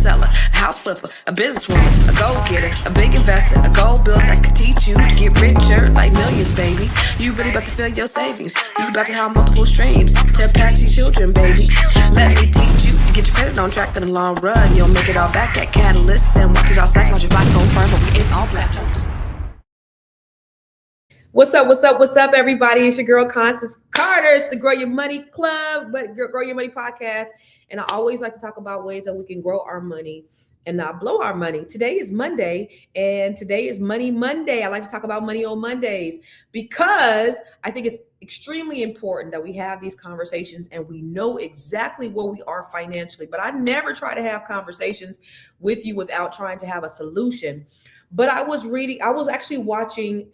seller, a house flipper, a businesswoman, a go-getter, a big investor, a gold builder that could teach you to get richer like millions, baby. You really about to fill your savings. You about to have multiple streams to pass these children, baby. Let me teach you to get your credit on track in the long run. You'll make it all back at Catalyst and watch it all psychology black on firm, but we ain't all black. What's up, everybody? It's your girl, Constance Carter. It's the Grow Your Money Club, but Grow Your Money podcast. And I always like to talk about ways that we can grow our money and not blow our money. Today is Monday, and today is Money Monday. I like to talk about money on Mondays because I think it's extremely important that we have these conversations and we know exactly where we are financially. But I never try to have conversations with you without trying to have a solution. But I was actually watching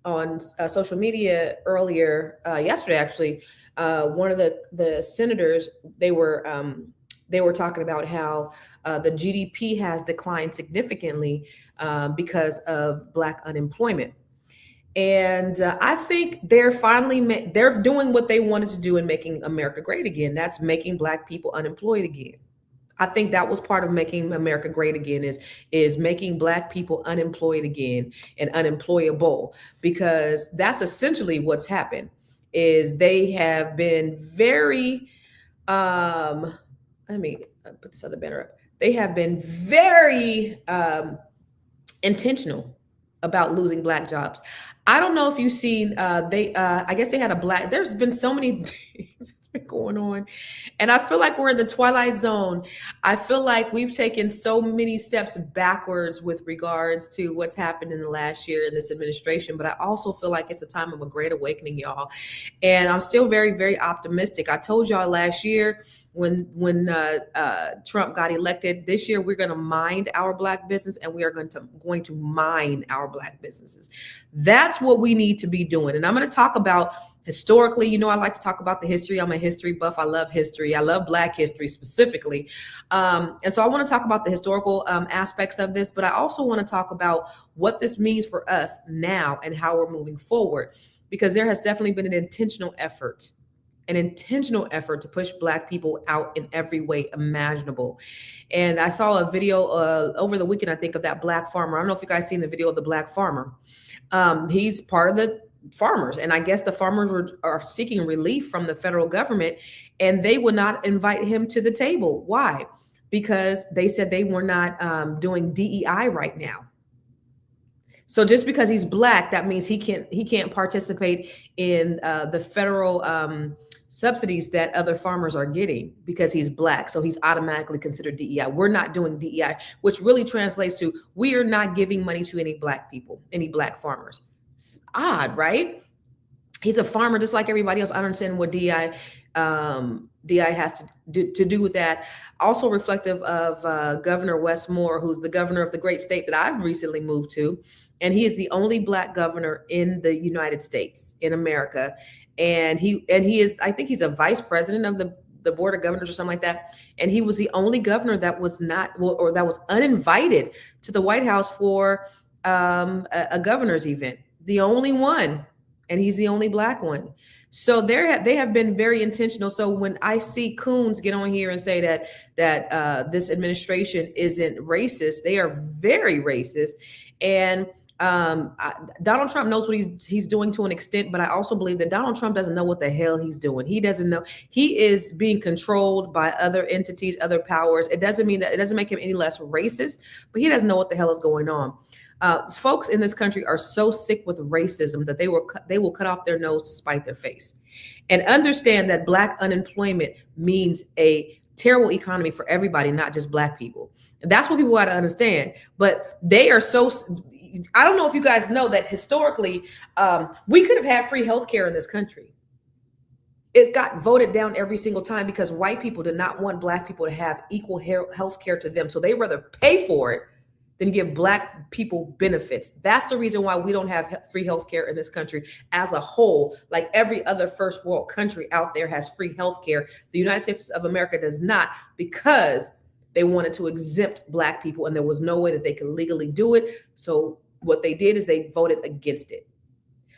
on social media earlier yesterday. Actually, one of the senators, they were talking about how the GDP has declined significantly because of Black unemployment. And I think they're doing what they wanted to do in making America great again. That's making Black people unemployed again. I think that was part of making America great again is making Black people unemployed again and unemployable, because that's essentially what's happened. Is they have been very let me put this other banner up. They have been very intentional about losing Black jobs. I don't know if you've seen I guess they had there's been so many things that's been going on, and I feel like we're in the twilight zone. I feel like we've taken so many steps backwards with regards to what's happened in the last year in this administration, but I also feel like it's a time of a great awakening, y'all. And I'm still very, very optimistic. I told y'all last year when Trump got elected, this year we're going to mind our Black business, and we are going to mine our Black businesses. That's what we need to be doing. And I'm going to talk about historically. You know, I like to talk about the history. I'm a history buff. I love history. I love Black history specifically. And so I want to talk about the historical aspects of this, but I also want to talk about what this means for us now and how we're moving forward, because there has definitely been an intentional effort to push Black people out in every way imaginable. And I saw a video over the weekend, I think, of that Black farmer. I don't know if you guys seen the video of the Black farmer. He's part of the farmers, and I guess the farmers are seeking relief from the federal government, and they would not invite him to the table. Why? Because they said they were not doing DEI right now. So just because he's Black, that means he can't participate in the federal subsidies that other farmers are getting because he's Black. So he's automatically considered DEI. We're not doing DEI, which really translates to we are not giving money to any Black people, any Black farmers. It's odd, right? He's a farmer just like everybody else. I don't understand what DEI has to do with that. Also reflective of Governor Wes Moore, who's the governor of the great state that I've recently moved to. And he is the only Black governor in the United States, in America. And he is, I think he's a vice president of the board of governors or something like that. And he was the only governor that was that was uninvited to the White House for a governor's event. The only one. And he's the only Black one. So they have been very intentional. So when I see coons get on here and say that this administration isn't racist, they are very racist. And Donald Trump knows what he's doing to an extent, but I also believe that Donald Trump doesn't know what the hell he's doing. He doesn't know. He is being controlled by other entities, other powers. It doesn't make him any less racist, but he doesn't know what the hell is going on. Folks in this country are so sick with racism that they will cut off their nose to spite their face, and understand that Black unemployment means a terrible economy for everybody, not just Black people. And that's what people got to understand. But they are so. I don't know if you guys know that historically, we could have had free healthcare in this country. It got voted down every single time because white people did not want Black people to have equal healthcare to them. So they rather pay for it than give Black people benefits. That's the reason why we don't have free healthcare in this country as a whole. Like every other first world country out there has free healthcare. The United States of America does not, because they wanted to exempt Black people, and there was no way that they could legally do it. So what they did is they voted against it.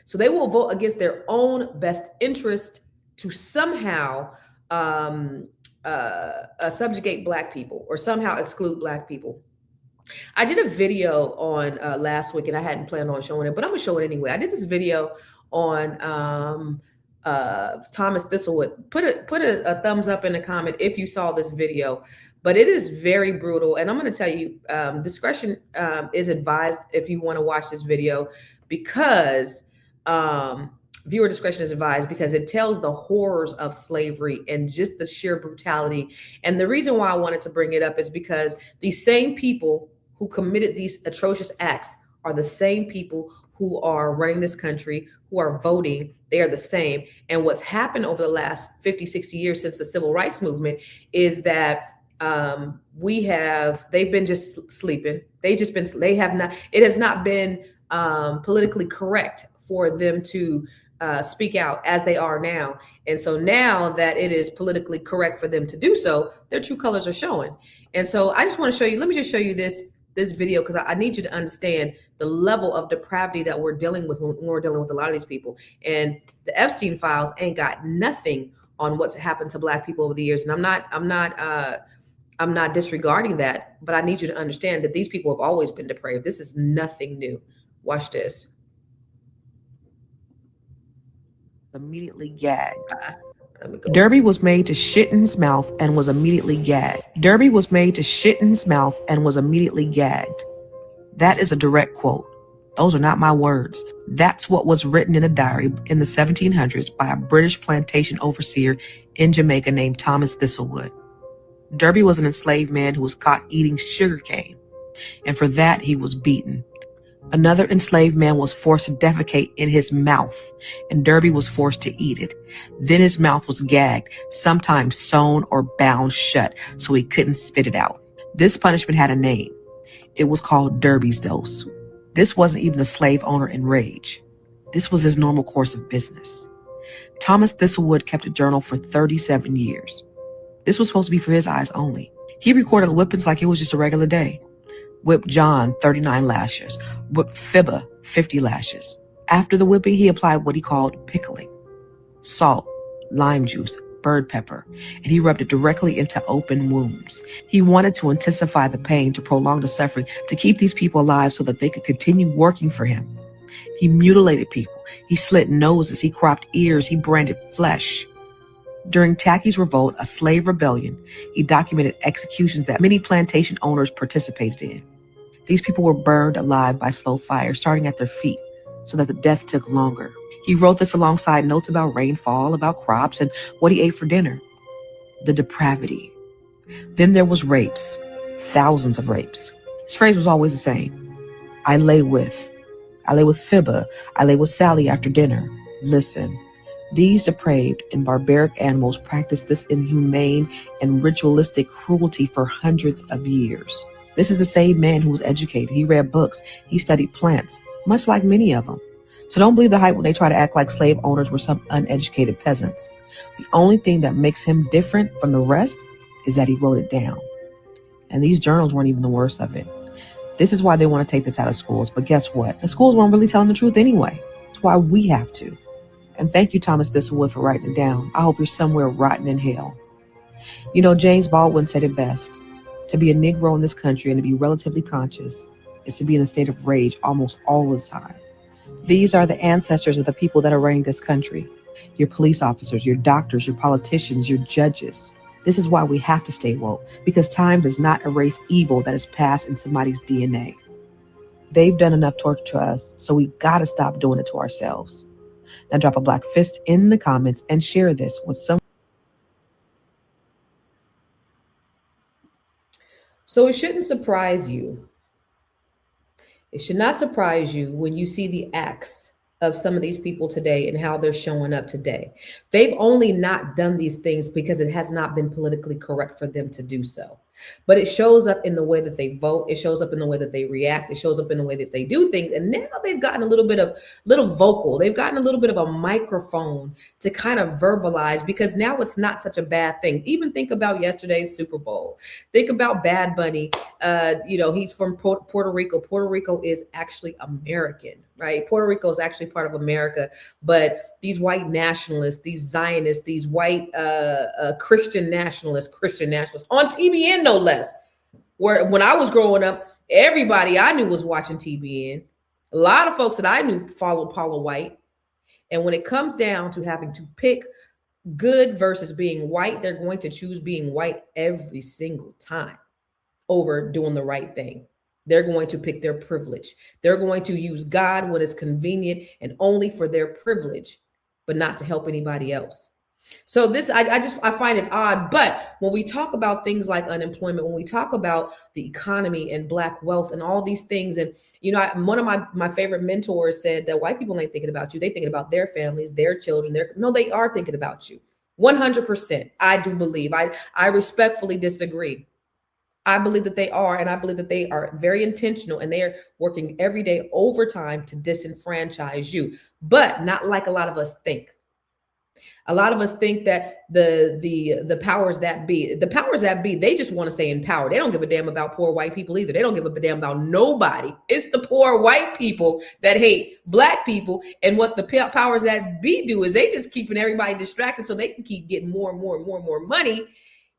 So they will vote against their own best interest to somehow subjugate black people or somehow exclude black people. I did a video on last week, and I hadn't planned on showing it, but I'm gonna show it anyway. I did this video on Thomas Thistlewood. Put a thumbs up in the comment if you saw this video. But it is very brutal, and I'm going to tell you, discretion is advised if you want to watch this video, because viewer discretion is advised, because it tells the horrors of slavery and just the sheer brutality. And the reason why I wanted to bring it up is because these same people who committed these atrocious acts are the same people who are running this country, who are voting. They are the same. And what's happened over the last 50, 60 years since the civil rights movement is that they've been just sleeping. They have not, it has not been politically correct for them to speak out as they are now. And so now that it is politically correct for them to do so, their true colors are showing. And so I just want to show you, let me just show you this video, because I need you to understand the level of depravity that we're dealing with when we're dealing with a lot of these people. And the Epstein files ain't got nothing on what's happened to black people over the years. And I'm not disregarding that, but I need you to understand that these people have always been depraved. This is nothing new. Watch this. Immediately gagged. Derby was made to shit in his mouth and was immediately gagged. Derby was made to shit in his mouth and was immediately gagged. That is a direct quote. Those are not my words. That's what was written in a diary in the 1700s by a British plantation overseer in Jamaica named Thomas Thistlewood. Derby was an enslaved man who was caught eating sugar cane, and for that he was beaten. Another enslaved man was forced to defecate in his mouth, and Derby was forced to eat it. Then his mouth was gagged, sometimes sewn or bound shut so he couldn't spit it out. This punishment had a name. It was called Derby's dose. This wasn't even the slave owner in rage. This was his normal course of business. Thomas Thistlewood kept a journal for 37 years. This was supposed to be for his eyes only. He recorded whippings like it was just a regular day. Whipped John 39 lashes, whipped Fibba 50 lashes. After the whipping, he applied what he called pickling, salt, lime juice, bird pepper, and he rubbed it directly into open wounds. He wanted to intensify the pain, to prolong the suffering, to keep these people alive so that they could continue working for him. He mutilated people. He slit noses. He cropped ears. He branded flesh. During Tacky's revolt, a slave rebellion, he documented executions that many plantation owners participated in. These people were burned alive by slow fire, starting at their feet, so that the death took longer. He wrote this alongside notes about rainfall, about crops, and what he ate for dinner. The depravity. Then there was rapes, thousands of rapes. His phrase was always the same. I lay with Fibba, I lay with Sally after dinner. Listen, these depraved and barbaric animals practiced this inhumane and ritualistic cruelty for hundreds of years. This is the same man who was educated. He read books. He studied plants, much like many of them. So don't believe the hype when they try to act like slave owners were some uneducated peasants. The only thing that makes him different from the rest is that he wrote it down. And these journals weren't even the worst of it. This is why they want to take this out of schools. But guess what? The schools weren't really telling the truth anyway. That's why we have to. And thank you, Thomas Thistlewood, for writing it down. I hope you're somewhere rotten in hell. You know, James Baldwin said it best. To be a Negro in this country and to be relatively conscious is to be in a state of rage almost all the time. These are the ancestors of the people that are running this country. Your police officers, your doctors, your politicians, your judges. This is why we have to stay woke, because time does not erase evil that is passed in somebody's DNA. They've done enough torture to us, so we gotta stop doing it to ourselves. Now drop a black fist in the comments and share this with someone. So it shouldn't surprise you. It should not surprise you when you see the acts of some of these people today and how they're showing up today. They've only not done these things because it has not been politically correct for them to do so. But it shows up in the way that they vote. It shows up in the way that they react. It shows up in the way that they do things. And now they've gotten a little vocal. They've gotten a little bit of a microphone to kind of verbalize, because now it's not such a bad thing. Even think about yesterday's Super Bowl. Think about Bad Bunny. He's from Puerto Rico. Puerto Rico is actually American, right? Puerto Rico is actually part of America, but these white nationalists, these Zionists, these white Christian nationalists on TBN, no less. Where when I was growing up, everybody I knew was watching TBN. A lot of folks that I knew followed Paula White. And when it comes down to having to pick good versus being white, they're going to choose being white every single time over doing the right thing. They're going to pick their privilege. They're going to use God when it's convenient and only for their privilege, but not to help anybody else. So this, I find it odd. But when we talk about things like unemployment, when we talk about the economy and Black wealth and all these things, and one of my favorite mentors said that white people ain't thinking about you. They thinking about their families, their children. No, they are thinking about you. 100%. I do believe. I respectfully disagree. I believe that they are, and I believe that they are very intentional, and they are working every day overtime to disenfranchise you, but not like a lot of us think. A lot of us think that the powers that be, they just want to stay in power. They don't give a damn about poor white people either. They don't give a damn about nobody. It's the poor white people that hate Black people. And what the powers that be do is they just keeping everybody distracted so they can keep getting more and more and more and more money,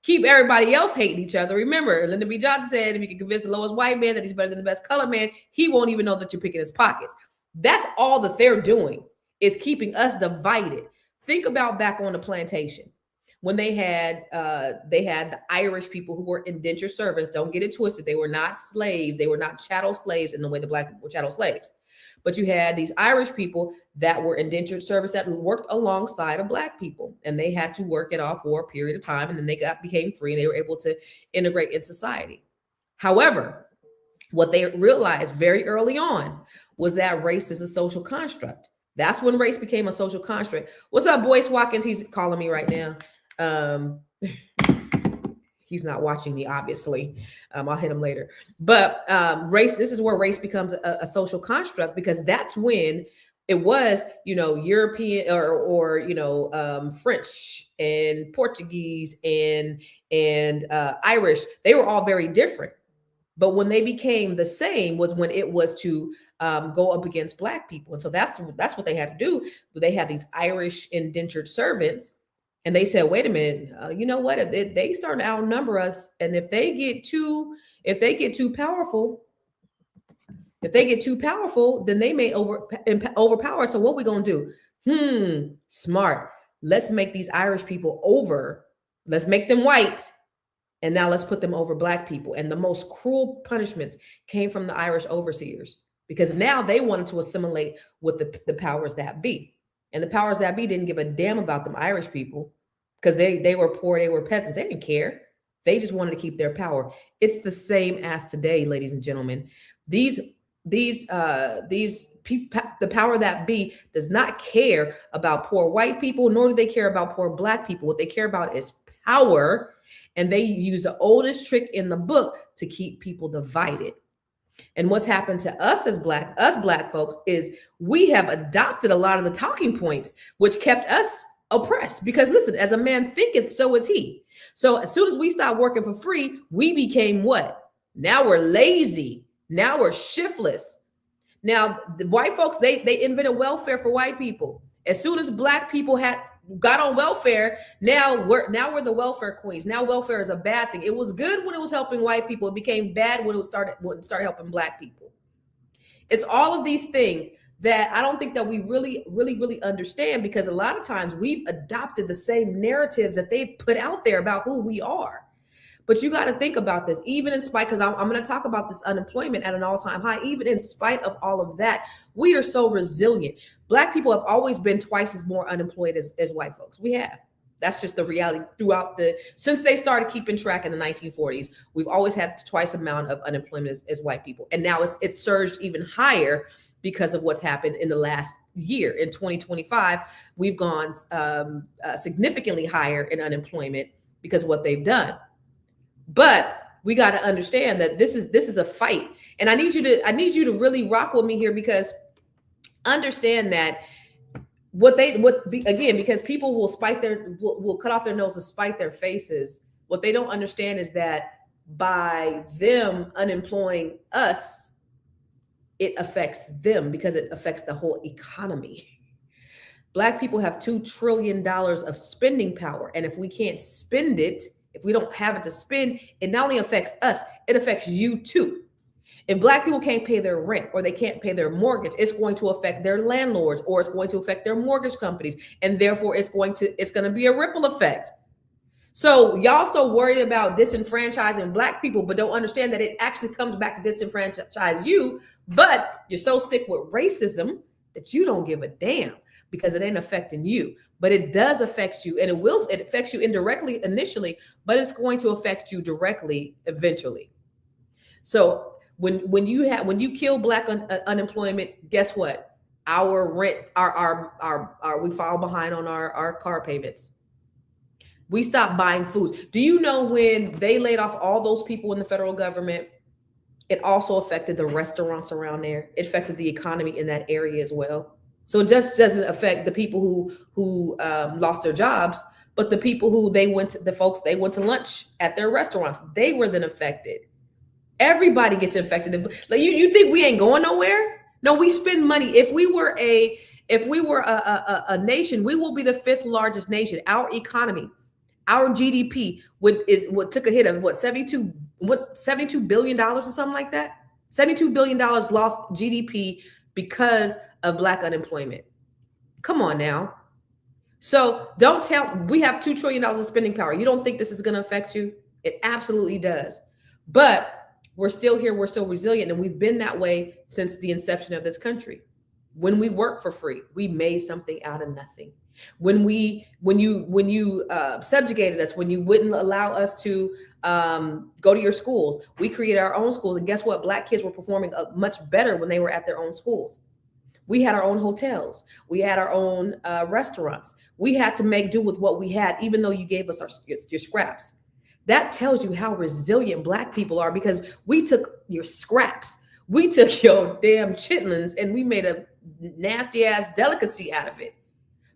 keep everybody else hating each other. Remember, Lyndon B. Johnson said, if you can convince the lowest white man that he's better than the best colored man, he won't even know that you're picking his pockets. That's all that they're doing, is keeping us divided. Think about back on the plantation when they had the Irish people who were indentured servants. Don't get it twisted. They were not slaves. They were not chattel slaves in the way the Black people were chattel slaves. But you had these Irish people that were indentured servants that worked alongside of Black people, and they had to work it off for a period of time, and then they became free and they were able to integrate in society. However, what they realized very early on was that race is a social construct. That's when race became a social construct. What's up, Boyce Watkins? He's calling me right now. He's not watching me, obviously. I'll hit him later. But race, this is where race becomes a social construct, because that's when it was, European or French and Portuguese and Irish. They were all very different. But when they became the same was when it was to go up against Black people. And so that's what they had to do. They had these Irish indentured servants, and they said, wait a minute, you know what? If they start to outnumber us, and if they get too powerful, then they may overpower us. So what we going to do? Smart. Let's make these Irish people over. Let's make them white. And now let's put them over Black people. And the most cruel punishments came from the Irish overseers, because now they wanted to assimilate with the powers that be. And the powers that be didn't give a damn about them Irish people, because they were poor, they were peasants. They didn't care. They just wanted to keep their power. It's the same as today, ladies and gentlemen. The power that be does not care about poor white people, nor do they care about poor Black people. What they care about is power. And they use the oldest trick in the book to keep people divided. And what's happened to us as Black folks is we have adopted a lot of the talking points, which kept us oppressed. Because listen, as a man thinketh, so is he. So as soon as we stopped working for free, we became what? Now we're lazy. Now we're shiftless. Now the white folks, they invented welfare for white people. As soon as Black people got on welfare, now we're the welfare queens. Now welfare is a bad thing. It was good when it was helping white people. It became bad when it started helping Black people. It's all of these things that I don't think that we really understand, because a lot of times we've adopted the same narratives that they've put out there about who we are. But you got to think about this, even in spite, because I'm going to talk about this unemployment at an all-time high. Even in spite of all of that, we are so resilient. Black people have always been twice as more unemployed as white folks. We have. That's just the reality since they started keeping track in the 1940s. We've always had twice the amount of unemployment as white people. And now it's surged even higher because of what's happened in the last year. In 2025, we've gone significantly higher in unemployment because of what they've done. But we got to understand that this is a fight, and I need you to really rock with me here, because understand that because people will cut off their nose to spite their faces. What they don't understand is that by them unemploying us, it affects them because it affects the whole economy. Black people have $2 trillion of spending power. And if we can't spend it, if we don't have it to spend, it not only affects us, it affects you too. If Black people can't pay their rent or they can't pay their mortgage, it's going to affect their landlords or it's going to affect their mortgage companies. And therefore it's going to be a ripple effect. So y'all so worried about disenfranchising Black people, but don't understand that it actually comes back to disenfranchise you. But you're so sick with racism that you don't give a damn because it ain't affecting you. But it does affect you, and it affects you indirectly initially, but it's going to affect you directly eventually. So when you kill Black unemployment, guess what? Our rent, we fall behind on our car payments. We stopped buying foods. Do you know when they laid off all those people in the federal government, it also affected the restaurants around there. It affected the economy in that area as well. So it just doesn't affect the people who lost their jobs, but the people who they went to lunch at their restaurants. They were then affected. Everybody gets infected. Like you think we ain't going nowhere? No, we spend money. If we were a nation, we will be the 5th largest nation. Our economy, our GDP took a hit of $72 billion or something like that. $72 billion lost GDP because of Black unemployment. Come on now. So we have $2 trillion of spending power. You don't think this is going to affect you? It absolutely does. But we're still here. We're still resilient. And we've been that way since the inception of this country. When we worked for free, we made something out of nothing. When you subjugated us, when you wouldn't allow us to go to your schools, we created our own schools. And guess what? Black kids were performing much better when they were at their own schools. We had our own hotels. We had our own restaurants. We had to make do with what we had, even though you gave us your scraps. That tells you how resilient Black people are, because we took your scraps. We took your damn chitlins and we made a nasty ass delicacy out of it,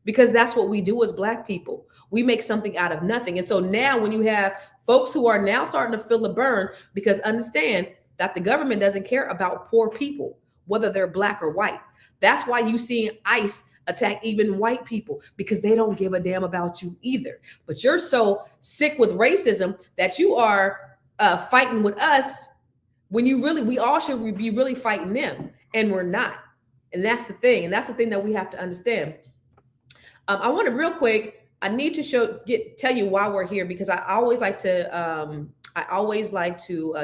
because that's what we do as Black people. We make something out of nothing. And so now when you have folks who are now starting to feel the burn, because understand that the government doesn't care about poor people, whether they're Black or white. That's why you see ICE attack even white people, because they don't give a damn about you either. But you're so sick with racism that you are fighting with us when we all should be really fighting them, and we're not. And that's the thing. And that's the thing that we have to understand. I want to real quick, I need to tell you why we're here, because I always like to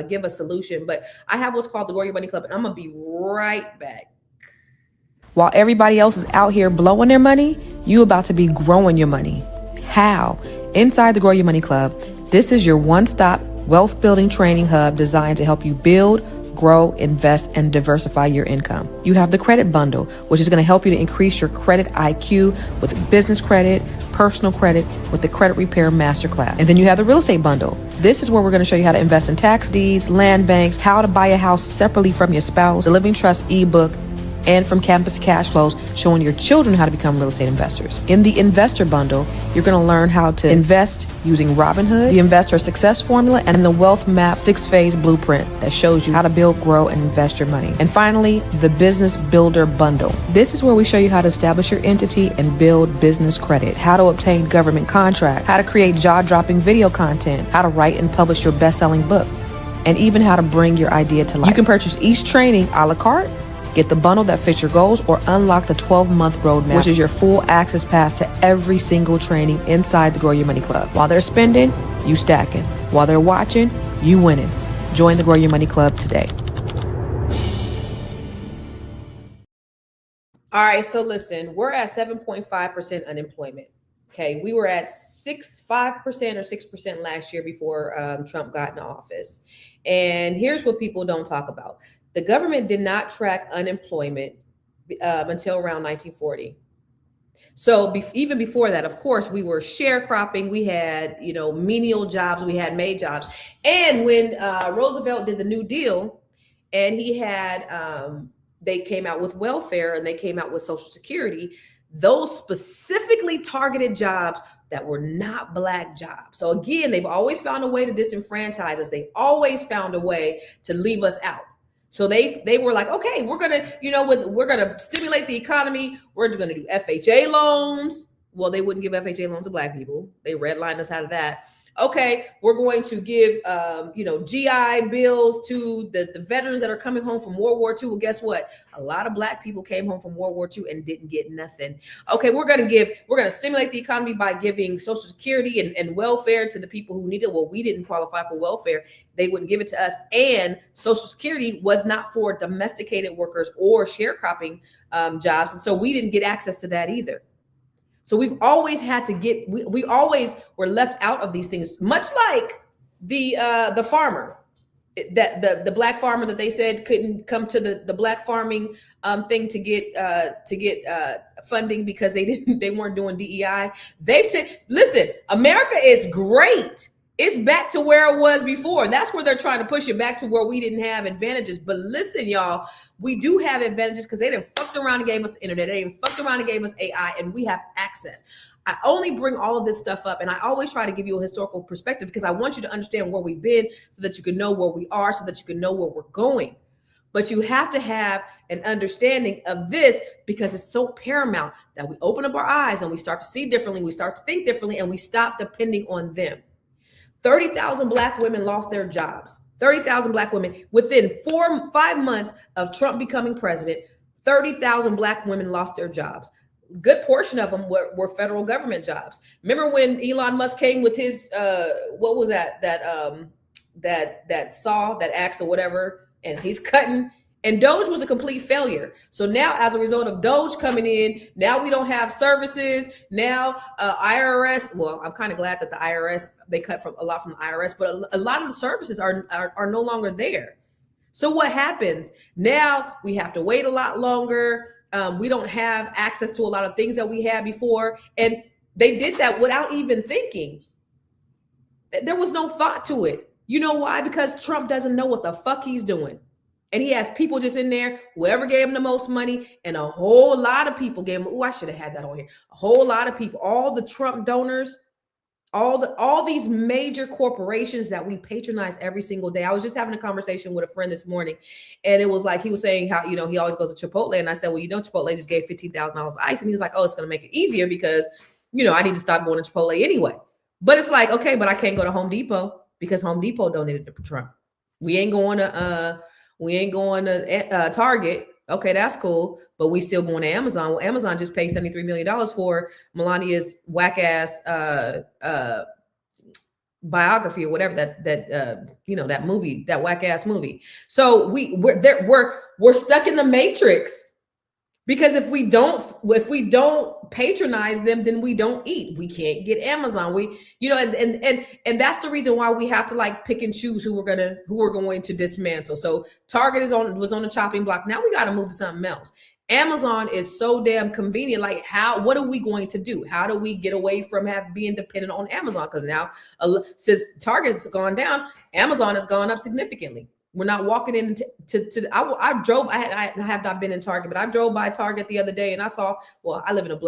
give a solution, but I have what's called the Grow Your Money Club, and I'm going to be right back. While everybody else is out here blowing their money, you about to be growing your money. How? Inside the Grow Your Money Club, this is your one-stop wealth building training hub designed to help you build, grow, invest, and diversify your income. You have the credit bundle, which is going to help you to increase your credit IQ with business credit, personal credit, with the credit repair masterclass. And then you have the real estate bundle. This is where we're going to show you how to invest in tax deeds, land banks, how to buy a house separately from your spouse, the Living Trust ebook, and from Campus Cash Flows, showing your children how to become real estate investors. In the investor bundle, you're going to learn how to invest using Robinhood, the investor success formula, and the wealth map 6-phase blueprint that shows you how to build, grow, and invest your money. And finally, the business builder bundle. This is where we show you how to establish your entity and build business credit, how to obtain government contracts, how to create jaw-dropping video content, how to write and publish your best-selling book, and even how to bring your idea to life. You can purchase each training a la carte, get the bundle that fits your goals, or unlock the 12-month roadmap, which is your full access pass to every single training inside the Grow Your Money Club. While they're spending, you stacking. While they're watching, you winning. Join the Grow Your Money Club today. All right, so listen, we're at 7.5% unemployment. Okay, we were at 5% or 6% last year before Trump got in office. And here's what people don't talk about. The government did not track unemployment until around 1940. So even before that, of course, we were sharecropping. We had, menial jobs. We had maid jobs. And when Roosevelt did the New Deal, and he had, they came out with welfare and they came out with Social Security, those specifically targeted jobs that were not Black jobs. So again, they've always found a way to disenfranchise us. They always found a way to leave us out. So they were like, okay, we're gonna, we're gonna stimulate the economy. We're gonna do FHA loans. Well, they wouldn't give FHA loans to Black people. They redlined us out of that. Okay, we're going to give, GI bills to the veterans that are coming home from World War II. Well, guess what? A lot of Black people came home from World War II and didn't get nothing. Okay, we're going to stimulate the economy by giving Social Security and welfare to the people who need it. Well, we didn't qualify for welfare. They wouldn't give it to us. And Social Security was not for domesticated workers or sharecropping jobs. And so we didn't get access to that either. So we've always had to we always were left out of these things, much like the farmer, that the Black farmer that they said couldn't come to the Black farming thing to get funding because they weren't doing DEI. Listen, America is great. It's back to where it was before. That's where they're trying to push it back to where we didn't have advantages. But listen, y'all, we do have advantages because they didn't fucked around and gave us internet. They didn't fucked around and gave us AI, and we have access. I only bring all of this stuff up, and I always try to give you a historical perspective because I want you to understand where we've been so that you can know where we are, so that you can know where we're going. But you have to have an understanding of this because it's so paramount that we open up our eyes and we start to see differently, we start to think differently, and we stop depending on them. 30,000 Black women lost their jobs. 30,000 Black women within 5 months of Trump becoming president. 30,000 Black women lost their jobs. Good portion of them were federal government jobs. Remember when Elon Musk came with his what was that saw, that axe or whatever, and he's cutting. And Doge was a complete failure. So now, as a result of Doge coming in, now we don't have services. Now, IRS. Well, I'm kind of glad that the IRS, they cut a lot from the IRS, but a lot of the services are no longer there. So what happens now? We have to wait a lot longer. We don't have access to a lot of things that we had before, and they did that without even thinking. There was no thought to it. You know why? Because Trump doesn't know what the fuck he's doing. And he has people just in there, whoever gave him the most money, and a whole lot of people gave him, I should have had that on here. A whole lot of people, all the Trump donors, all these major corporations that we patronize every single day. I was just having a conversation with a friend this morning, and it was like, he was saying how, he always goes to Chipotle. And I said, well, Chipotle just gave $15,000 ice. And he was like, oh, it's going to make it easier because, I need to stop going to Chipotle anyway. But it's like, okay, but I can't go to Home Depot because Home Depot donated to Trump. We ain't going to Target. Okay, that's cool. But we still going to Amazon. Well, Amazon just paid $73 million for Melania's whack ass biography or whatever that movie, that whack ass movie. So we're stuck in the matrix. Because if we don't patronize them, then we don't eat. We can't get Amazon. And that's the reason why we have to like pick and choose who we're going to dismantle. So Target was on the chopping block. Now we got to move to something else. Amazon is so damn convenient. Like, what are we going to do? How do we get away from being dependent on Amazon? Because now, since Target's gone down, Amazon has gone up significantly. We're not walking in I have not been in Target, but I drove by Target the other day and I saw, well, I live in a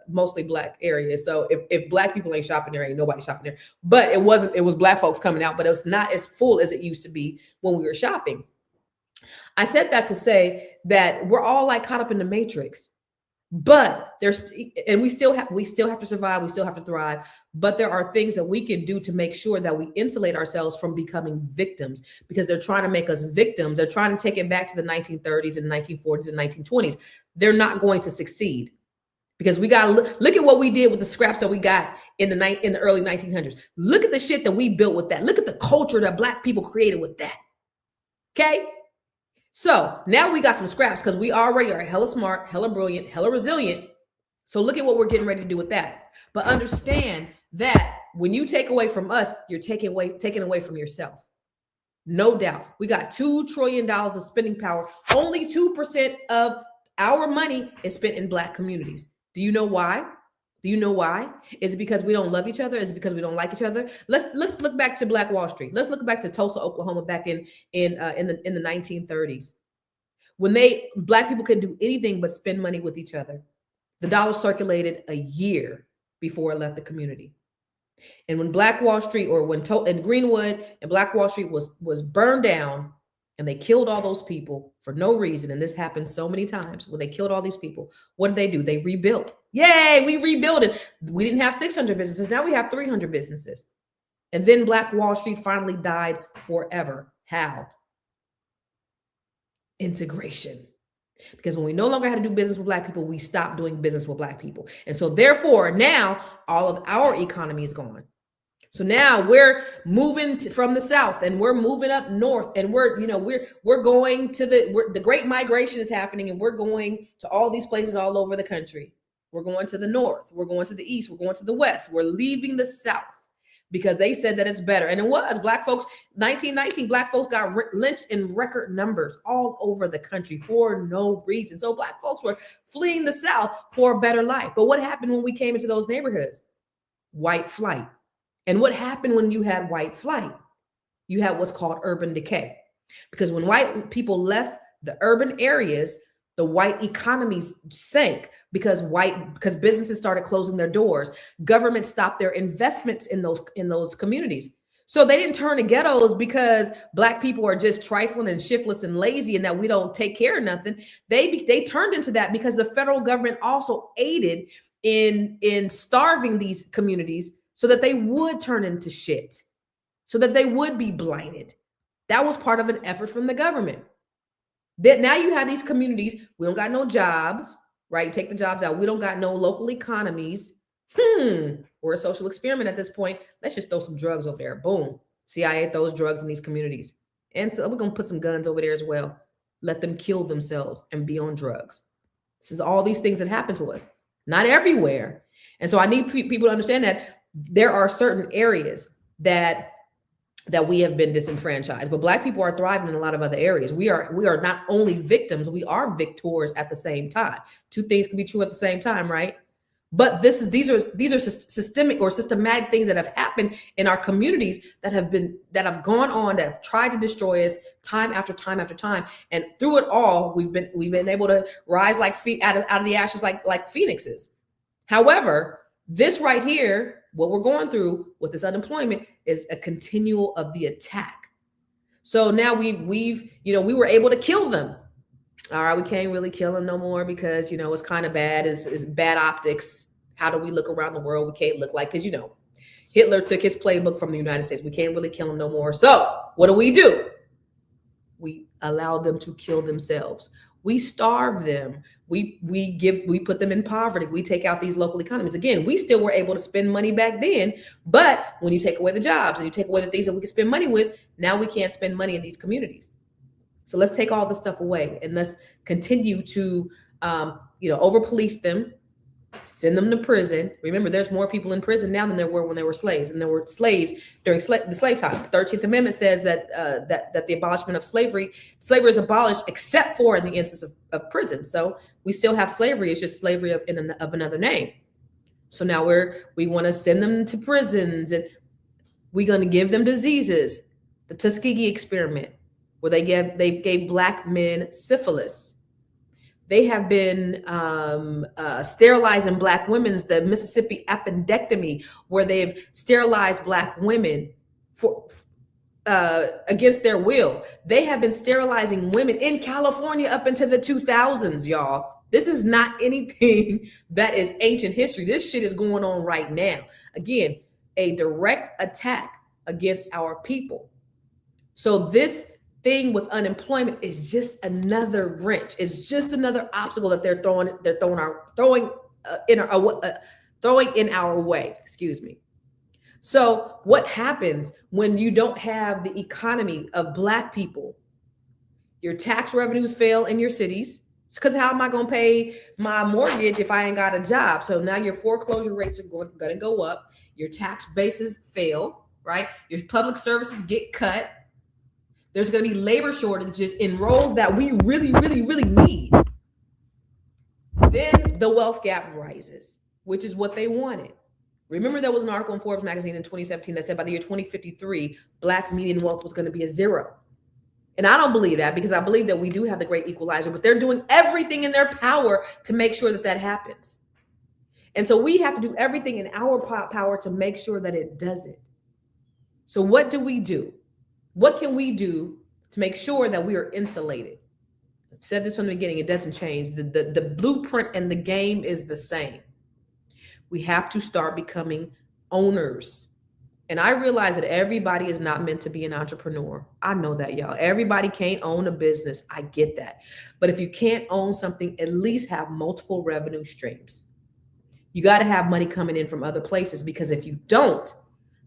mostly Black area. So if Black people ain't shopping there, ain't nobody shopping there. But it was Black folks coming out, but it was not as full as it used to be when we were shopping. I said that to say that we're all like caught up in the matrix. But we still have to survive. We still have to thrive. But there are things that we can do to make sure that we insulate ourselves from becoming victims, because they're trying to make us victims. They're trying to take it back to the 1930s and 1940s and 1920s. They're not going to succeed, because we got to look at what we did with the scraps that we got in the early 1900s. Look at the shit that we built with that. Look at the culture that Black people created with that. Okay. So now we got some scraps because we already are hella smart, hella brilliant, hella resilient. So look at what we're getting ready to do with that. But understand that when you take away from us, you're taking away from yourself. No doubt. We got $2 trillion of spending power. Only 2% of our money is spent in Black communities. Do you know why? Is it because we don't love each other? Is it because we don't like each other? Let's look back to Black Wall Street. Let's look back to Tulsa, Oklahoma, back in the 1930s, when Black people couldn't do anything but spend money with each other. The dollar circulated a year before it left the community. And when Black Wall Street, or when Greenwood and Black Wall Street was burned down, and they killed all those people for no reason. And this happened so many times when they killed all these people. What did they do? They rebuilt. Yay, we rebuilt it. We didn't have 600 businesses. Now we have 300 businesses. And then Black Wall Street finally died forever. How? Integration. Because when we no longer had to do business with Black people, we stopped doing business with Black people. And so therefore, now all of our economy is gone. So now we're moving from the South and we're moving up north, and we're going to the Great Migration is happening, and we're going to all these places all over the country. We're going to the north, we're going to the east, we're going to the west. We're leaving the South because they said that it's better. And it was. Black folks, 1919, Black folks got lynched in record numbers all over the country for no reason. So Black folks were fleeing the South for a better life. But what happened when we came into those neighborhoods? White flight. And what happened when you had white flight? You had what's called urban decay. Because when white people left the urban areas, the white economies sank because businesses started closing their doors. Government stopped their investments in those communities. So they didn't turn to ghettos because Black people are just trifling and shiftless and lazy and that we don't take care of nothing. They turned into that because the federal government also aided in starving these communities so that they would turn into shit, so that they would be blighted. That was part of an effort from the government. That now you have these communities, we don't got no jobs, right? Take the jobs out. We don't got no local economies. We're a social experiment at this point. Let's just throw some drugs over there. Boom. CIA throws drugs in these communities. And so we're going to put some guns over there as well. Let them kill themselves and be on drugs. This is all these things that happen to us. Not everywhere. And so I need people to understand that there are certain areas that we have been disenfranchised, but Black people are thriving in a lot of other areas. We are not only victims, we are victors at the same time. Two things can be true at the same time, right? But these are systemic or systematic things that have happened in our communities that have gone on, that have tried to destroy us time after time after time. And through it all, we've been able to rise like out of the ashes like phoenixes. However, this right here, what we're going through with this unemployment, is a continual of the attack. So now we were able to kill them. All right, we can't really kill them no more because it's kind of bad. It's bad optics. How do we look around the world? We can't look like, because Hitler took his playbook from the United States. We can't really kill them no more. So what do? We allow them to kill themselves. We starve them. We put them in poverty. We take out these local economies. Again, we still were able to spend money back then, but when you take away the jobs and you take away the things that we can spend money with, now we can't spend money in these communities. So let's take all this stuff away and let's continue to over police them, send them to prison. Remember, there's more people in prison now than there were when they were slaves, and there were slaves during the slave time. The 13th Amendment says that the abolishment of slavery is abolished except for in the instance of prison. So we still have slavery. It's just slavery of another name. So now we want to send them to prisons, and we're going to give them diseases. The Tuskegee experiment, where they gave Black men syphilis. They have been sterilizing Black women, the Mississippi appendectomy, where they've sterilized Black women for against their will. They have been sterilizing women in California up into the 2000s, y'all. This is not anything that is ancient history. This shit is going on right now. Again, a direct attack against our people. So this thing with unemployment is just another wrench. It's just another obstacle that they're throwing in our way. Excuse me. So what happens when you don't have the economy of Black people? Your tax revenues fail in your cities. Because how am I going to pay my mortgage if I ain't got a job? So now your foreclosure rates are going to go up. Your tax bases fail, right? Your public services get cut. There's going to be labor shortages in roles that we really, really, really need. Then the wealth gap rises, which is what they wanted. Remember, there was an article in Forbes magazine in 2017 that said by the year 2053, Black median wealth was going to be a zero. And I don't believe that, because I believe that we do have the great equalizer, but they're doing everything in their power to make sure that happens. And so we have to do everything in our power to make sure that it doesn't. So what do? What can we do to make sure that we are insulated. I've said this from the beginning, it doesn't change. The blueprint and the game is the same. We have to start becoming owners. And I realize that everybody is not meant to be an entrepreneur. I know that, y'all. Everybody can't own a business. I get that. But if you can't own something, at least have multiple revenue streams. You got to have money coming in from other places, because if you don't,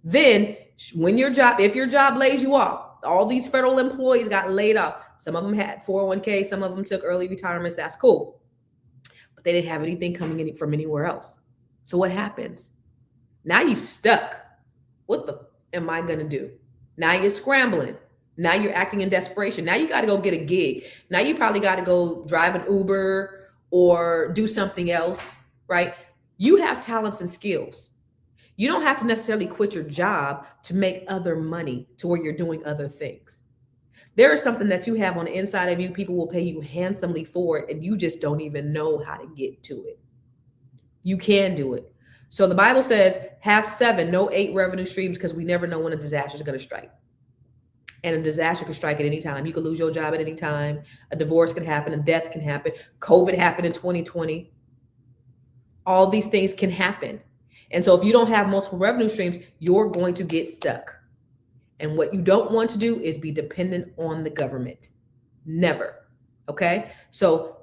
then when if your job lays you off, all these federal employees got laid off. Some of them had 401k, some of them took early retirements. That's cool. But they didn't have anything coming in from anywhere else. So what happens? Now you stuck. What the am I going to do? Now you're scrambling. Now you're acting in desperation. Now you got to go get a gig. Now you probably got to go drive an Uber or do something else, right? You have talents and skills. You don't have to necessarily quit your job to make other money to where you're doing other things. There is something that you have on the inside of you. People will pay you handsomely for it, and you just don't even know how to get to it. You can do it. So the Bible says, have 7, no 8 revenue streams, because we never know when a disaster is going to strike. And a disaster can strike at any time. You can lose your job at any time. A divorce can happen. A death can happen. COVID happened in 2020. All these things can happen. And so if you don't have multiple revenue streams, you're going to get stuck. And what you don't want to do is be dependent on the government. Never. Okay? So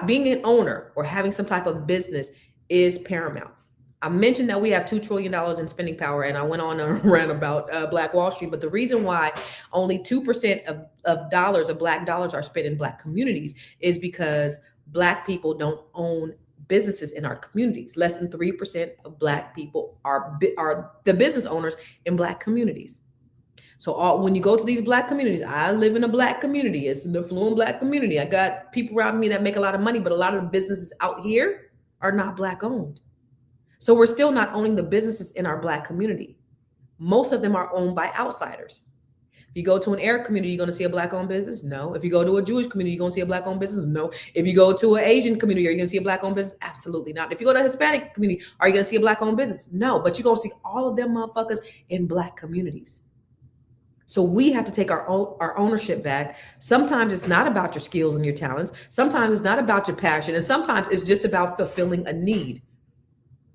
being an owner or having some type of business is paramount. I mentioned that we have $2 trillion in spending power, and I went on a rant about Black Wall Street. But the reason why only 2% of Black dollars are spent in Black communities is because Black people don't own businesses in our communities. Less than 3% of Black people are the business owners in Black communities. So when you go to these Black communities, I live in a Black community. It's an affluent Black community. I got people around me that make a lot of money, but a lot of the businesses out here are not Black owned. So we're still not owning the businesses in our Black community. Most of them are owned by outsiders. If you go to an Arab community, you're going to see a Black owned business? No. If you go to a Jewish community, you're going to see a Black owned business? No. If you go to an Asian community, are you going to see a Black owned business? Absolutely not. If you go to a Hispanic community, are you going to see a Black owned business? No. But you're going to see all of them motherfuckers in Black communities. So we have to take our ownership back. Sometimes it's not about your skills and your talents. Sometimes it's not about your passion. And sometimes it's just about fulfilling a need.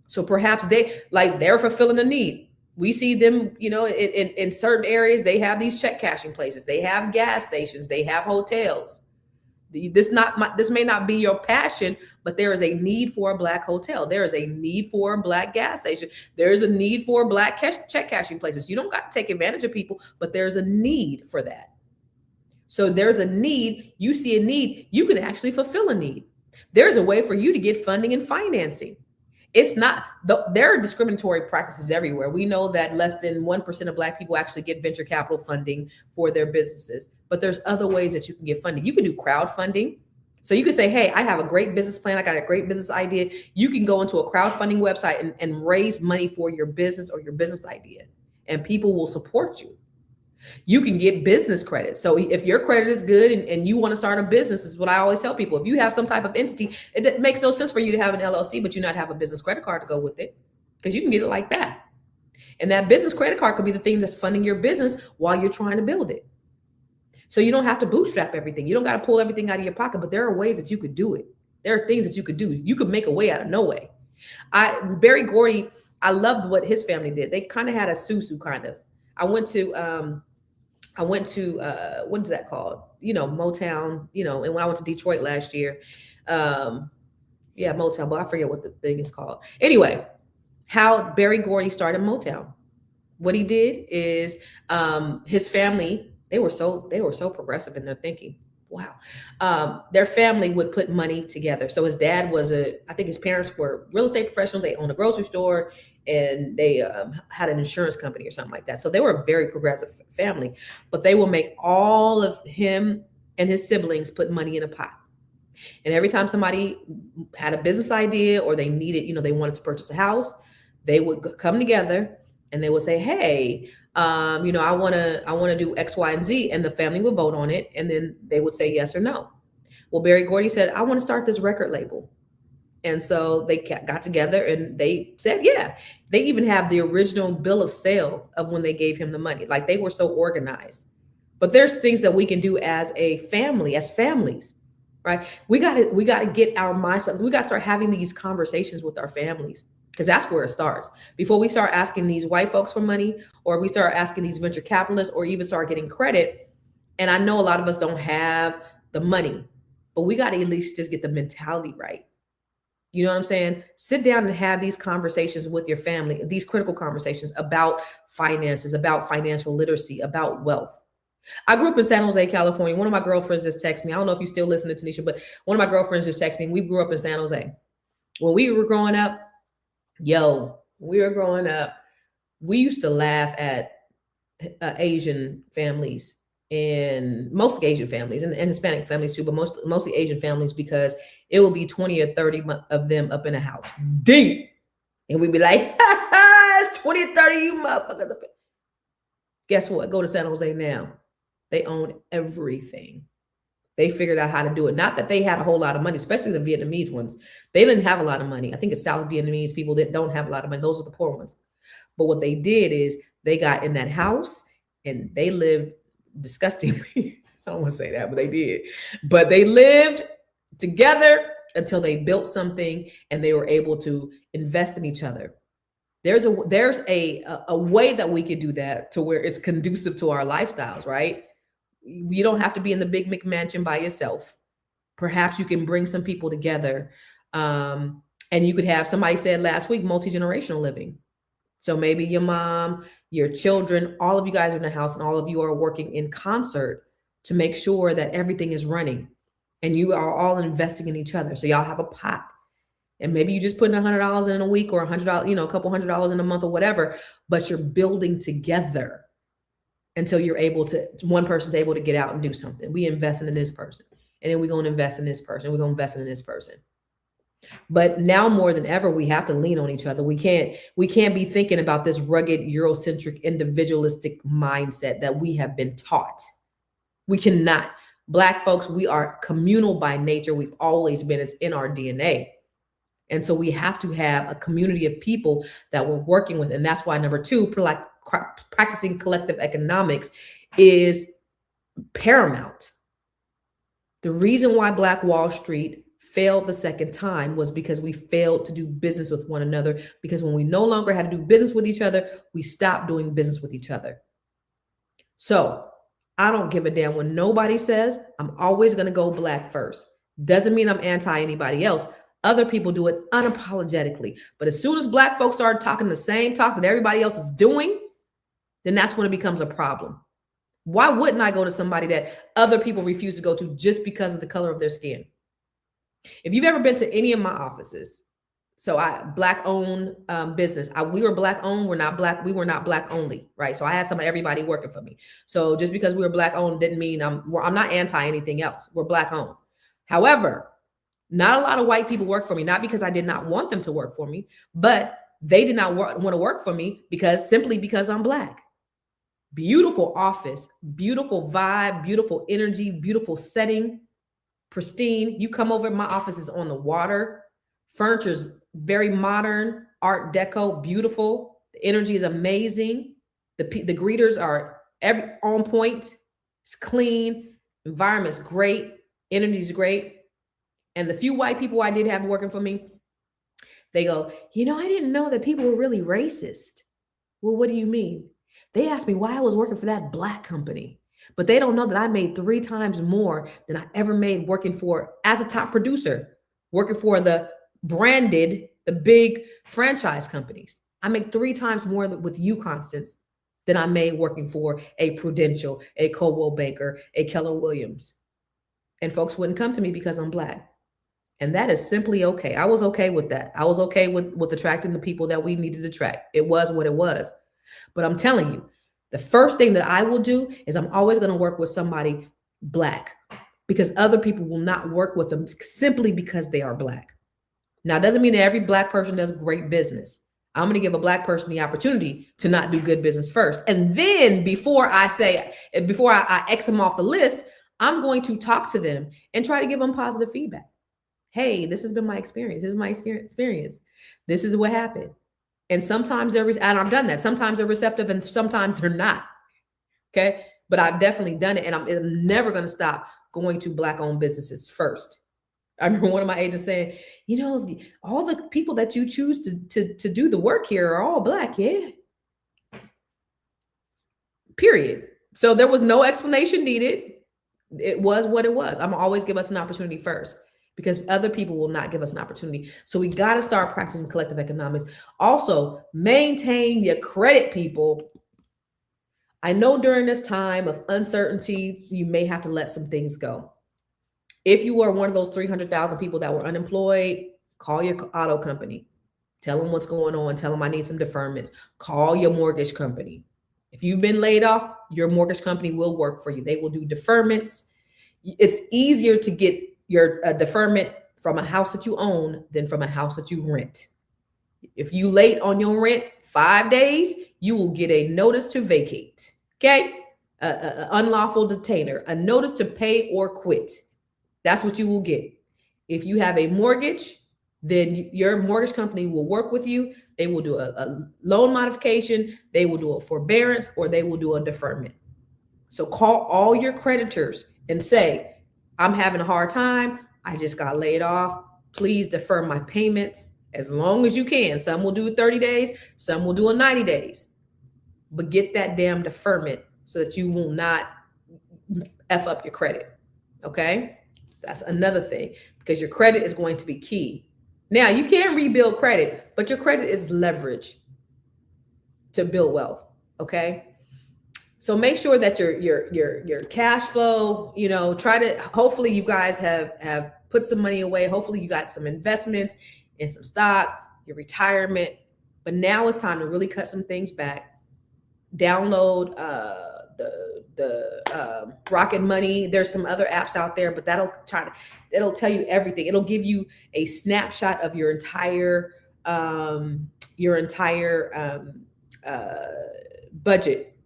So perhaps they're fulfilling a need. We see them, in certain areas, they have these check cashing places. They have gas stations. They have hotels. This may not be your passion, but there is a need for a Black hotel. There is a need for a Black gas station. There is a need for Black check cashing places. You don't got to take advantage of people, but there's a need for that. So there's a need. You see a need. You can actually fulfill a need. There's a way for you to get funding and financing. There are discriminatory practices everywhere. We know that less than 1% of Black people actually get venture capital funding for their businesses, but there's other ways that you can get funding. You can do crowdfunding. So you can say, hey, I have a great business plan. I got a great business idea. You can go into a crowdfunding website and raise money for your business or your business idea, and people will support you. You can get business credit. So if your credit is good and you want to start a business, is what I always tell people. If you have some type of entity, it makes no sense for you to have an LLC, but you not have a business credit card to go with it, because you can get it like that. And that business credit card could be the thing that's funding your business while you're trying to build it. So you don't have to bootstrap everything. You don't got to pull everything out of your pocket, but there are ways that you could do it. There are things that you could do. You could make a way out of no way. Berry Gordy, I loved what his family did. They kind of had a susu kind of. I went to what is that called? Motown, and when I went to Detroit last year, Motown, but I forget what the thing is called. Anyway, how Berry Gordy started Motown. What he did is his family, they were so progressive in their thinking. Wow. Their family would put money together. So his dad I think his parents were real estate professionals. They owned a grocery store, and they had an insurance company or something like that. So they were a very progressive family, but they will make all of him and his siblings put money in a pot. And every time somebody had a business idea or they needed, they wanted to purchase a house, they would come together and they would say, hey, I want to do X, Y, and Z. And the family would vote on it. And then they would say yes or no. Well, Berry Gordy said, I want to start this record label. And so they got together and they said, yeah. They even have the original bill of sale of when they gave him the money. Like, they were so organized. But there's things that we can do as a family, as families, right? We got to get our mindset. We got to start having these conversations with our families, because that's where it starts. Before we start asking these white folks for money, or we start asking these venture capitalists, or even start getting credit. And I know a lot of us don't have the money, but we got to at least just get the mentality right. You know what I'm saying? Sit down and have these conversations with your family, these critical conversations about finances, about financial literacy, about wealth. I grew up in San Jose, California. One of my girlfriends just texted me. I don't know if you still listen to Tanisha, but one of my girlfriends just texted me. We grew up in San Jose. When we were growing up, we used to laugh at Asian families, and mostly Asian families and Hispanic families too, but mostly Asian families, because it will be 20 or 30 of them up in a house deep. And we'd be like, it's 20 or 30 you motherfuckers up. Guess what? Go to San Jose now. They own everything. They figured out how to do it. Not that they had a whole lot of money, especially the Vietnamese ones. They didn't have a lot of money. I think it's South Vietnamese people that don't have a lot of money. Those are the poor ones. But what they did is they got in that house and they lived disgustingly. I don't want to say that, but they did. But they lived together until they built something and they were able to invest in each other. There's a way that we could do that to where it's conducive to our lifestyles, right? You don't have to be in the big McMansion by yourself. Perhaps you can bring some people together. And you could have, somebody said last week, multi-generational living. So maybe your mom, your children, all of you guys are in the house and all of you are working in concert to make sure that everything is running and you are all investing in each other. So y'all have a pot. And maybe you just put in $100 in a week or $100, a couple $100 in a month or whatever, but you're building together until one person's able to get out and do something. We investing in this person, and then we're going to invest in this person. We're going to invest in this person. But now more than ever, we have to lean on each other. We can't be thinking about this rugged, Eurocentric, individualistic mindset that we have been taught. We cannot. Black folks, we are communal by nature. We've always been. It's in our DNA. And so we have to have a community of people that we're working with. And that's why number 2, practicing collective economics is paramount. The reason why Black Wall Street failed the second time was because we failed to do business with one another. Because when we no longer had to do business with each other, we stopped doing business with each other. So I don't give a damn what nobody says. I'm always going to go Black first. Doesn't mean I'm anti anybody else. Other people do it unapologetically. But as soon as Black folks start talking the same talk that everybody else is doing, then that's when it becomes a problem. Why wouldn't I go to somebody that other people refuse to go to just because of the color of their skin? If you've ever been to any of my offices, so Black owned business, we were Black owned, we were not Black only, right? So I had everybody working for me. So just because we were Black owned didn't mean I'm not anti anything else. We're Black owned. However, not a lot of white people work for me, not because I did not want them to work for me, but they did not want to work for me simply because I'm Black. Beautiful office, beautiful vibe, beautiful energy, beautiful setting, pristine. You come over, my office is on the water. Furniture's very modern, Art Deco, beautiful. The energy is amazing. The greeters are on point. It's clean. Environment's great. Energy's great. And the few white people I did have working for me, they go, I didn't know that people were really racist. Well, what do you mean? They asked me why I was working for that Black company, but they don't know that I made 3 times more than I ever made working for, as a top producer, working for the big franchise companies. I make 3 times more with you, Constance, than I made working for a Prudential, a Coldwell Banker, a Keller Williams. And folks wouldn't come to me because I'm Black. And that is simply okay. I was okay with that. I was okay with attracting the people that we needed to attract. It was what it was. But I'm telling you, the first thing that I will do is I'm always going to work with somebody Black, because other people will not work with them simply because they are Black. Now, it doesn't mean that every Black person does great business. I'm going to give a Black person the opportunity to not do good business first. And then before I X them off the list, I'm going to talk to them and try to give them positive feedback. Hey, this has been my experience. This is my experience. This is what happened. And sometimes and I've done that. Sometimes they're receptive and sometimes they're not. Okay. but I've definitely done it, and I'm never going to stop going to Black-owned businesses first. I remember one of my agents saying, all the people that you choose to do the work here are all Black. Yeah. Period. So there was no explanation needed. It was what it was. I'm always give us an opportunity first, because other people will not give us an opportunity. So we got to start practicing collective economics. Also, maintain your credit, people. I know during this time of uncertainty, you may have to let some things go. If you are one of those 300,000 people that were unemployed, call your auto company. Tell them what's going on. Tell them I need some deferments. Call your mortgage company. If you've been laid off, your mortgage company will work for you. They will do deferments. It's easier to get your deferment from a house that you own than from a house that you rent. If you late on your rent 5 days, you will get a notice to vacate. Okay? Unlawful detainer, a notice to pay or quit. That's what you will get. If you have a mortgage, then your mortgage company will work with you. They will do a loan modification, they will do a forbearance, or they will do a deferment. So call all your creditors and say, I'm having a hard time. I just got laid off. Please defer my payments as long as you can. Some will do 30 days, some will do 90 days. But get that damn deferment so that you will not F up your credit. Okay? That's another thing, because your credit is going to be key. Now, you can rebuild credit, but your credit is leverage to build wealth. Okay? So make sure that your cash flow, try to, hopefully you guys have put some money away. Hopefully you got some investments in some stock, your retirement. But now it's time to really cut some things back. Download the Rocket Money. There's some other apps out there, but it'll tell you everything. It'll give you a snapshot of your entire budget,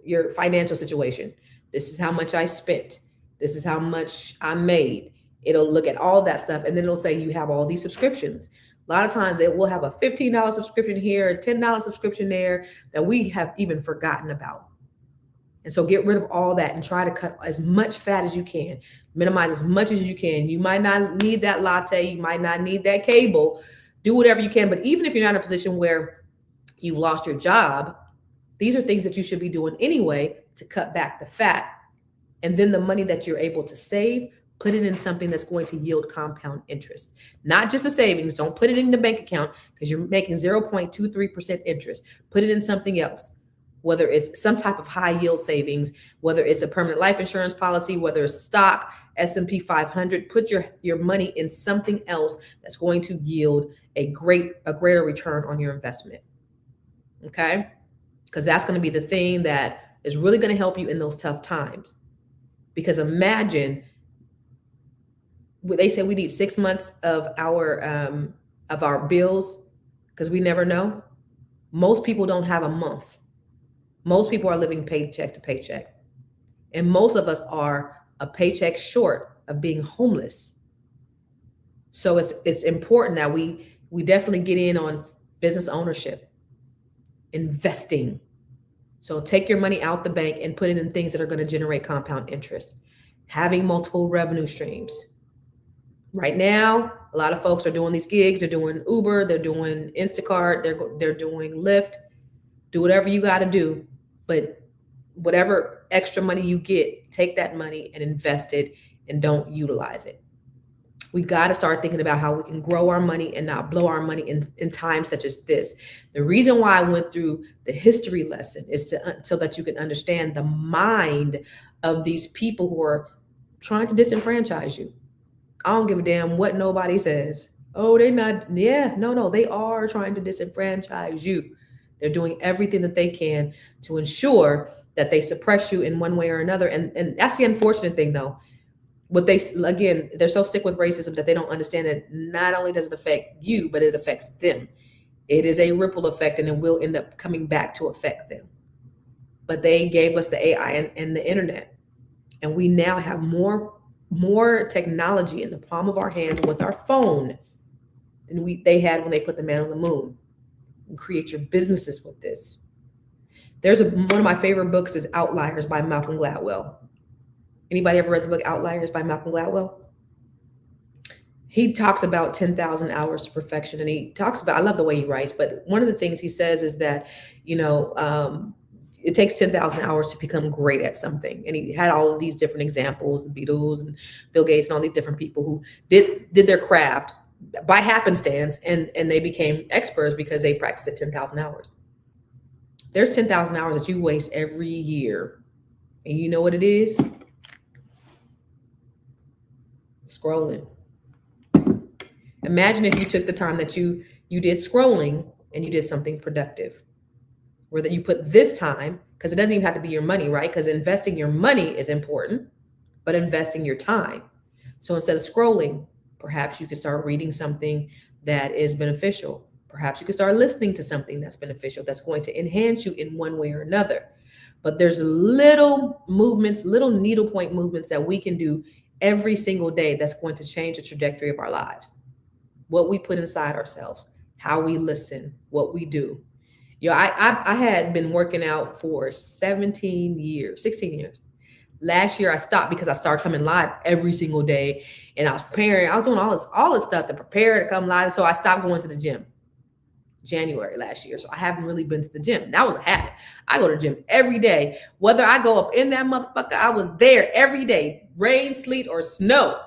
your financial situation. This is how much I spent. This is how much I made. It'll look at all that stuff, and then it'll say you have all these subscriptions. A lot of times it will have a $15 subscription here, a $10 subscription there that we have even forgotten about. And so get rid of all that and try to cut as much fat as you can, minimize as much as you can. You might not need that latte. You might not need that cable. Do whatever you can. But even if you're not in a position where you've lost your job, these are things that you should be doing anyway to cut back the fat. And then the money that you're able to save, put it in something that's going to yield compound interest. Not just a savings. Don't put it in the bank account because you're making 0.23% interest. Put it in something else, whether it's some type of high yield savings, whether it's a permanent life insurance policy, whether it's stock, S&P 500. Put your money in something else that's going to yield a greater return on your investment. Okay? Because that's going to be the thing that is really going to help you in those tough times. Because imagine, they say we need 6 months of our bills because we never know. Most people don't have a month. Most people are living paycheck to paycheck. And most of us are a paycheck short of being homeless. So it's important that we definitely get in on business ownership, investing. So take your money out the bank and put it in things that are going to generate compound interest. Having multiple revenue streams. Right now, a lot of folks are doing these gigs. They're doing Uber. They're doing Instacart. They're doing Lyft. Do whatever you got to do. But whatever extra money you get, take that money and invest it and don't utilize it. We got to start thinking about how we can grow our money and not blow our money in times such as this. The reason why I went through the history lesson is so that you can understand the mind of these people who are trying to disenfranchise you. I don't give a damn what nobody says. Oh, they're not. Yeah, no, they are trying to disenfranchise you. They're doing everything that they can to ensure that they suppress you in one way or another. And that's the unfortunate thing, though. They're so sick with racism that they don't understand that not only does it affect you, but it affects them. It is a ripple effect, and it will end up coming back to affect them. But they gave us the AI and the internet, and we now have more technology in the palm of our hands with our phone than they had when they put the man on the moon. And create your businesses with this. One of my favorite books is Outliers by Malcolm Gladwell. Anybody ever read the book Outliers by Malcolm Gladwell? He talks about 10,000 hours to perfection. And he talks about, I love the way he writes, but one of the things he says is that, it takes 10,000 hours to become great at something. And he had all of these different examples, the Beatles and Bill Gates and all these different people who did their craft by happenstance, and they became experts because they practiced at 10,000 hours. There's 10,000 hours that you waste every year. And you know what it is? Scrolling. Imagine if you took the time that you did scrolling and you did something productive, where that you put this time, because it doesn't even have to be your money, right? Because investing your money is important, but investing your time. So instead of scrolling, perhaps you could start reading something that is beneficial. Perhaps you could start listening to something that's beneficial, that's going to enhance you in one way or another. But there's little movements, little needlepoint movements that we can do every single day that's going to change the trajectory of our lives. What we put inside ourselves, how we listen, what we do. I had been working out for 16 years. Last year I stopped because I started coming live every single day, and I was preparing. I was doing all this stuff to prepare to come live. So I stopped going to the gym January last year. So I haven't really been to the gym. That was a habit. I go to the gym every day. Whether I go up in that motherfucker, I was there every day, rain, sleet, or snow.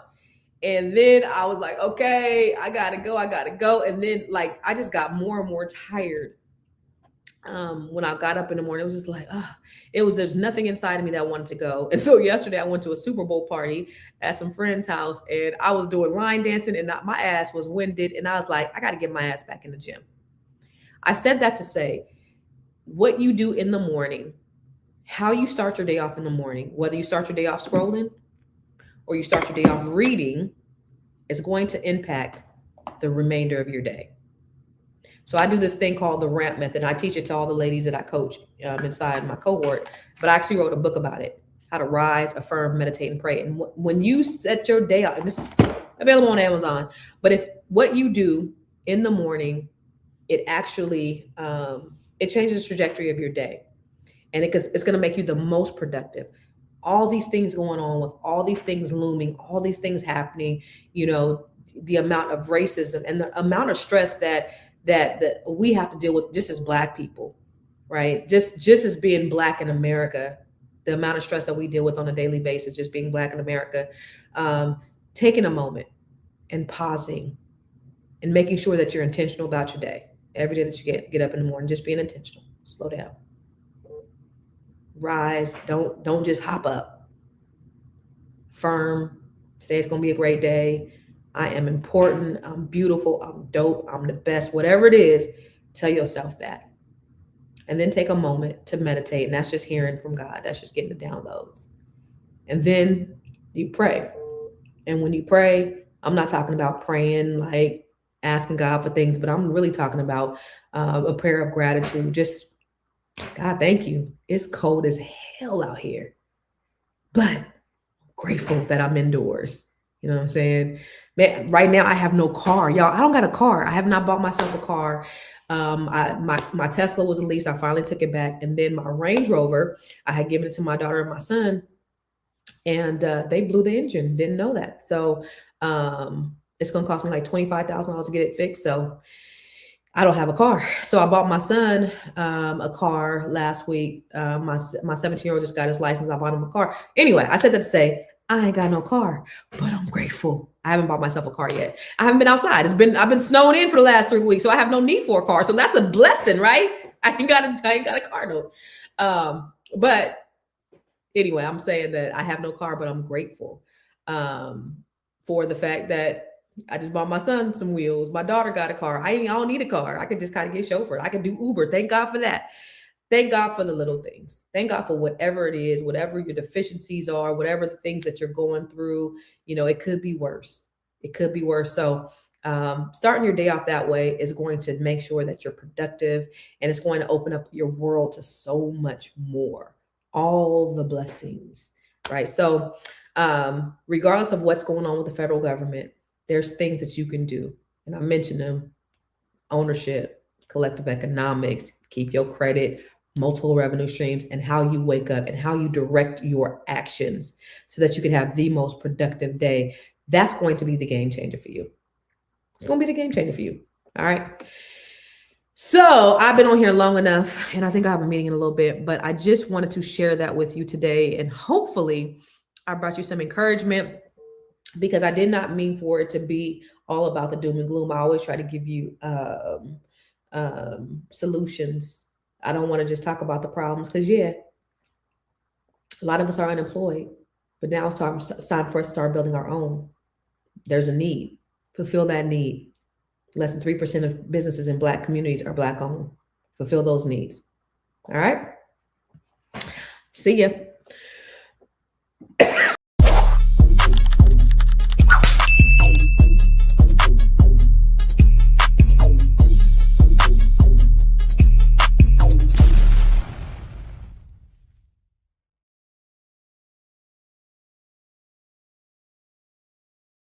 And then I was like, okay, I gotta go. And then I just got more and more tired. When I got up in the morning, it was just like, there's nothing inside of me that wanted to go. And so yesterday I went to a Super Bowl party at some friend's house, and I was doing line dancing, and my ass was winded. And I was like, I got to get my ass back in the gym. I said that to say, what you do in the morning, how you start your day off in the morning, whether you start your day off scrolling or you start your day off reading, is going to impact the remainder of your day. So I do this thing called the RAMP method. I teach it to all the ladies that I coach inside my cohort, but I actually wrote a book about it, how to rise, affirm, meditate, and pray. And when you set your day out, and this is available on Amazon, but if what you do in the morning, it actually, it changes the trajectory of your day. And it's going to make you the most productive. All these things going on, with all these things looming, all these things happening, the amount of racism and the amount of stress that we have to deal with just as Black people, right? Just as being Black in America, the amount of stress that we deal with on a daily basis, just being Black in America, taking a moment and pausing and making sure that you're intentional about your day. Every day that you get up in the morning, just being intentional, slow down, rise. Don't just hop up. Affirm, today's going to be a great day. I am important. I'm beautiful. I'm dope. I'm the best. Whatever it is, tell yourself that. And then take a moment to meditate. And that's just hearing from God. That's just getting the downloads. And then you pray. And when you pray, I'm not talking about praying like asking God for things, but I'm really talking about a prayer of gratitude. Just, God, thank you. It's cold as hell out here, but I'm grateful that I'm indoors. You know what I'm saying? Man, right now I have no car, y'all. I don't got a car. I have not bought myself a car. My Tesla was a lease. I finally took it back. And then my Range Rover, I had given it to my daughter and my son, and they blew the engine. Didn't know that. So it's going to cost me like $25,000 to get it fixed. So I don't have a car. So I bought my son a car last week. My 17-year-old just got his license. I bought him a car. Anyway, I said that to say, I ain't got no car, but I'm grateful. I haven't bought myself a car yet. I haven't been outside. I've been snowing in for the last 3 weeks, so I have no need for a car. So that's a blessing, right? I ain't got a car note. But anyway, I'm saying that I have no car, but I'm grateful for the fact that I just bought my son some wheels. My daughter got a car. I don't need a car. I could just kind of get chauffeured. I could do Uber. Thank God for that. Thank God for the little things. Thank God for whatever it is, whatever your deficiencies are, whatever the things that you're going through. It could be worse. It could be worse. So starting your day off that way is going to make sure that you're productive, and it's going to open up your world to so much more, all the blessings, right? So regardless of what's going on with the federal government, there's things that you can do. And I mentioned them: ownership, collective economics, keep your credit multiple revenue streams, and how you wake up and how you direct your actions so that you can have the most productive day. That's going to be the game changer for you. It's going to be the game changer for you. All right. So I've been on here long enough, and I think I have a meeting in a little bit, but I just wanted to share that with you today. And hopefully I brought you some encouragement, because I did not mean for it to be all about the doom and gloom. I always try to give you solutions. I don't want to just talk about the problems, because a lot of us are unemployed, but now it's time for us to start building our own. There's a need. Fulfill that need. Less than 3% of businesses in Black communities are Black owned. Fulfill those needs. All right. See ya.